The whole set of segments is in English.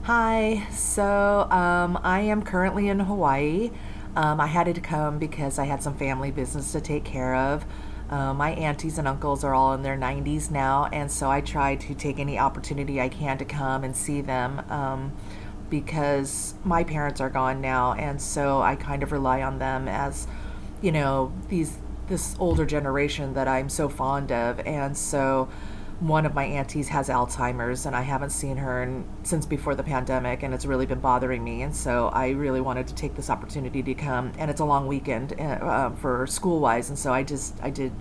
Hi, I am currently in Hawaii. I had to come because I had some family business to take care of. My aunties and uncles are all in their 90s now, and so I try to take any opportunity I can to come and see them because my parents are gone now, and so I kind of rely on them as, this older generation that I'm so fond of, and so one of my aunties has Alzheimer's, and I haven't seen her since before the pandemic, and it's really been bothering me. And so I really wanted to take this opportunity to come, and it's a long weekend for school wise, and so I did,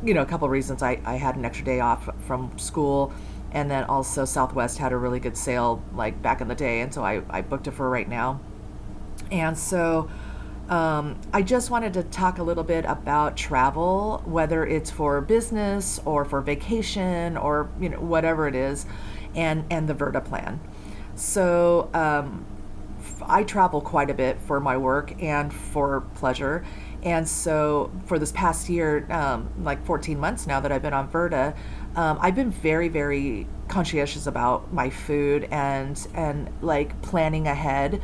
a couple of reasons. I had an extra day off from school, and then also Southwest had a really good sale like back in the day, and so I booked it for right now. And so I just wanted to talk a little bit about travel, whether it's for business or for vacation or whatever it is, and the Verta plan. So I travel quite a bit for my work and for pleasure. And so for this past year, like 14 months now that I've been on Verta, I've been very, very conscientious about my food and like planning ahead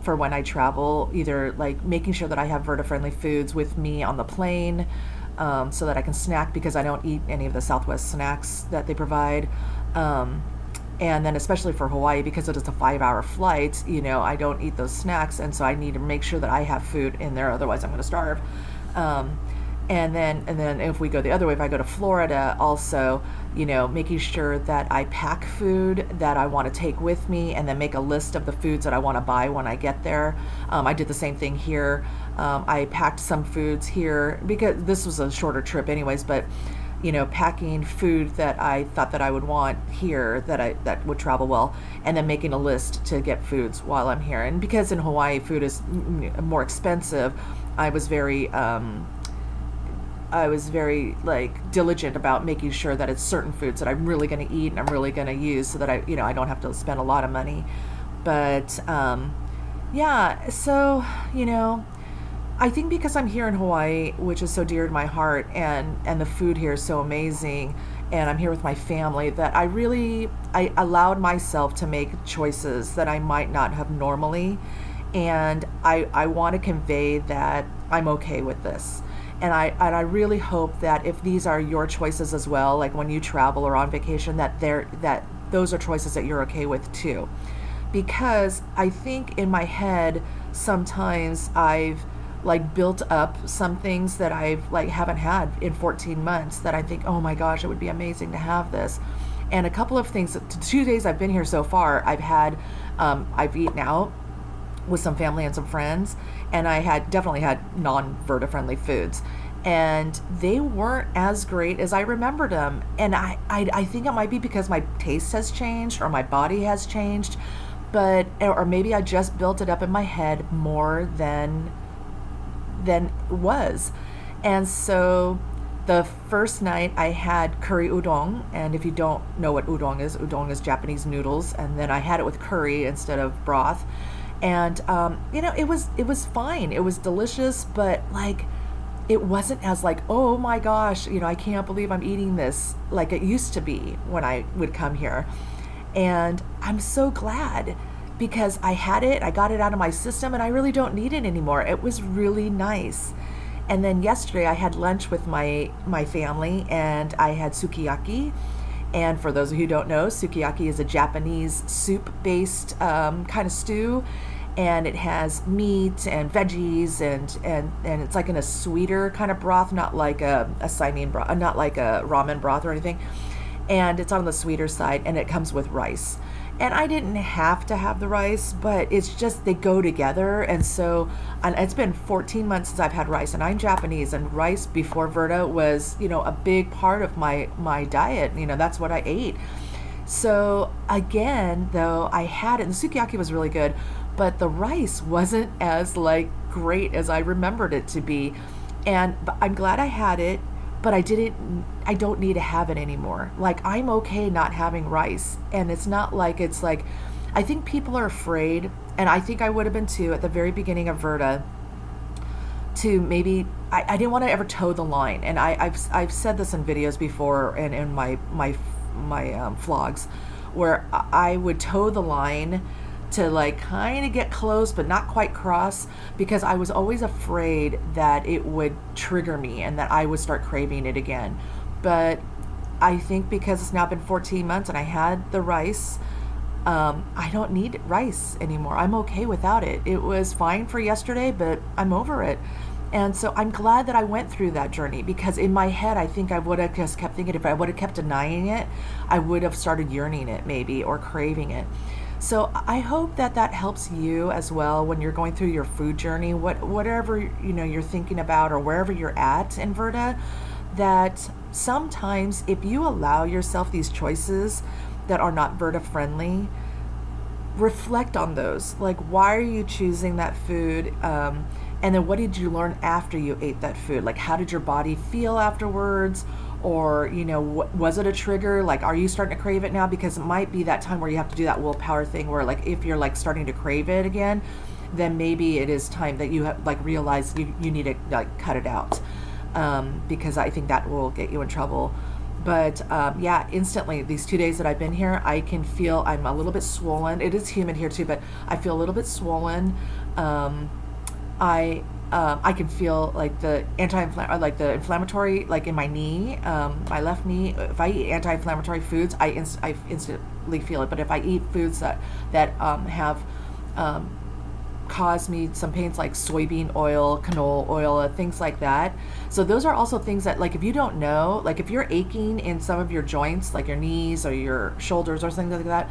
for when I travel, either like making sure that I have Verta friendly foods with me on the plane so that I can snack because I don't eat any of the Southwest snacks that they provide. And then especially for Hawaii, because it is a 5 hour flight, I don't eat those snacks, and so I need to make sure that I have food in there, otherwise I'm going to starve. um, and then if we go the other way, if I go to Florida, also, making sure that I pack food that I want to take with me, and then make a list of the foods that I want to buy when I get there. I did the same thing here. I packed some foods here because this was a shorter trip anyways, but packing food that I thought that I would want here that would travel well, and then making a list to get foods while I'm here. And because in Hawaii food is more expensive, I was very like diligent about making sure that it's certain foods that I'm really going to eat and I'm really going to use, so that I don't have to spend a lot of money. But yeah, so I think because I'm here in Hawaii, which is so dear to my heart, and the food here is so amazing, and I'm here with my family, that I allowed myself to make choices that I might not have normally, and I want to convey that I'm okay with this. And I really hope that if these are your choices as well, like when you travel or on vacation, that those are choices that you're okay with too. Because I think in my head sometimes I've like built up some things that I've like haven't had in 14 months, that I think, oh my gosh, it would be amazing to have this. And a couple of things, 2 days I've been here so far, I've eaten out with some family and some friends, and I had definitely had non-Verta friendly foods, and they weren't as great as I remembered them. And I think it might be because my taste has changed or my body has changed, but or maybe I just built it up in my head more than it was. And so the first night I had curry udon, and if you don't know what udon is Japanese noodles, and then I had it with curry instead of broth. And it was fine. It was delicious, but like it wasn't as like, oh my gosh, I can't believe I'm eating this, like it used to be when I would come here. And I'm so glad, because I had it, I got it out of my system, and I really don't need it anymore. It was really nice. And then yesterday I had lunch with my family, and I had sukiyaki. And for those of you who don't know, sukiyaki is a Japanese soup-based kind of stew, and it has meat and veggies, and it's like in a sweeter kind of broth, not like a Siamese broth, not like a ramen broth or anything. And it's on the sweeter side, and it comes with rice. And I didn't have to have the rice, but it's just they go together. And so, and it's been 14 months since I've had rice, and I'm Japanese, and rice before Verta was, a big part of my diet. That's what I ate. So again, though, I had it, and the sukiyaki was really good, but the rice wasn't as like great as I remembered it to be. And but I'm glad I had it, but I don't need to have it anymore. Like I'm okay not having rice. And it's not like it's like I think people are afraid, and I think I would have been too at the very beginning of Verta, to maybe I didn't want to ever toe the line. And I've said this in videos before and in my vlogs, where I would toe the line to like kind of get close but not quite cross, because I was always afraid that it would trigger me and that I would start craving it again. But I think because it's now been 14 months and I had the rice, I don't need rice anymore. I'm okay without it. It was fine for yesterday, but I'm over it. And so I'm glad that I went through that journey, because in my head, I think I would have just kept thinking, if I would have kept denying it, I would have started yearning it maybe, or craving it. So I hope that that helps you as well when you're going through your food journey, whatever you're thinking about, or wherever you're at in Virta, that sometimes if you allow yourself these choices that are not Virta friendly, reflect on those. Like, why are you choosing that food? And then what did you learn after you ate that food? Like, how did your body feel afterwards? Or, was it a trigger? Like, are you starting to crave it now? Because it might be that time where you have to do that willpower thing where, like, if you're, like, starting to crave it again, then maybe it is time that you have, like, realize you need to, like, cut it out. Because I think that will get you in trouble. But yeah, instantly, these 2 days that I've been here, I can feel I'm a little bit swollen. It is humid here too, but I feel a little bit swollen. I can feel like the inflammatory, like in my knee, my left knee. If I eat anti-inflammatory foods, I instantly feel it. But if I eat foods that have cause me some pains, like soybean oil, canola oil, things like that. So those are also things that, like, if you don't know, like if you're aching in some of your joints, like your knees or your shoulders or something like that,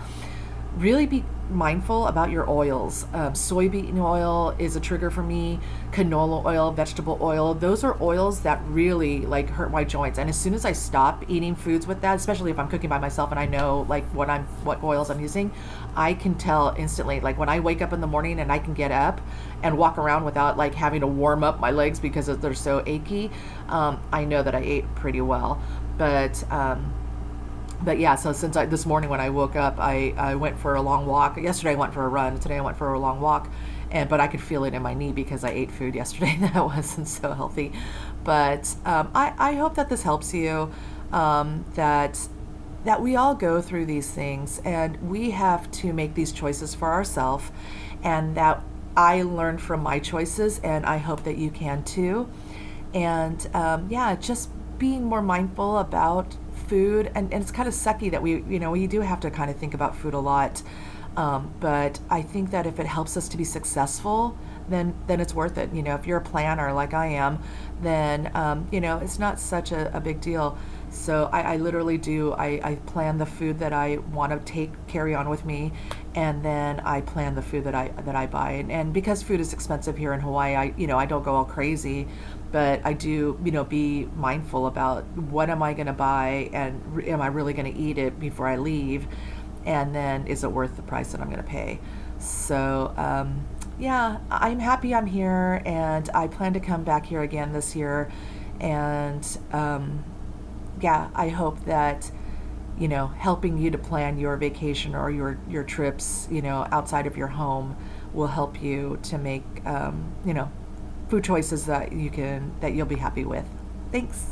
really be mindful about your oils. Soybean oil is a trigger for me. Canola oil, vegetable oil, those are oils that really like hurt my joints. And as soon as I stop eating foods with that, especially if I'm cooking by myself and I know like what oils I'm using, I can tell instantly. Like when I wake up in the morning and I can get up and walk around without like having to warm up my legs because they're so achy, I know that I ate pretty well. But yeah, so since this morning when I woke up, I went for a long walk. Yesterday I went for a run. Today I went for a long walk, but I could feel it in my knee because I ate food yesterday that wasn't so healthy. But I hope that this helps you. That we all go through these things, and we have to make these choices for ourselves, and that I learned from my choices, and I hope that you can too. And yeah, just being more mindful about food, and it's kind of sucky that we do have to kind of think about food a lot, but I think that if it helps us to be successful, then it's worth it. If you're a planner like I am, then it's not such a big deal. So I literally do. I plan the food that I want to carry on with me, and then I plan the food that I buy. And because food is expensive here in Hawaii, I don't go all crazy, but I do be mindful about what am I going to buy, and am I really going to eat it before I leave, and then is it worth the price that I'm going to pay. So yeah, I'm happy I'm here, and I plan to come back here again this year, and yeah, I hope that helping you to plan your vacation or your trips outside of your home will help you to make food choices that you'll be happy with. Thanks.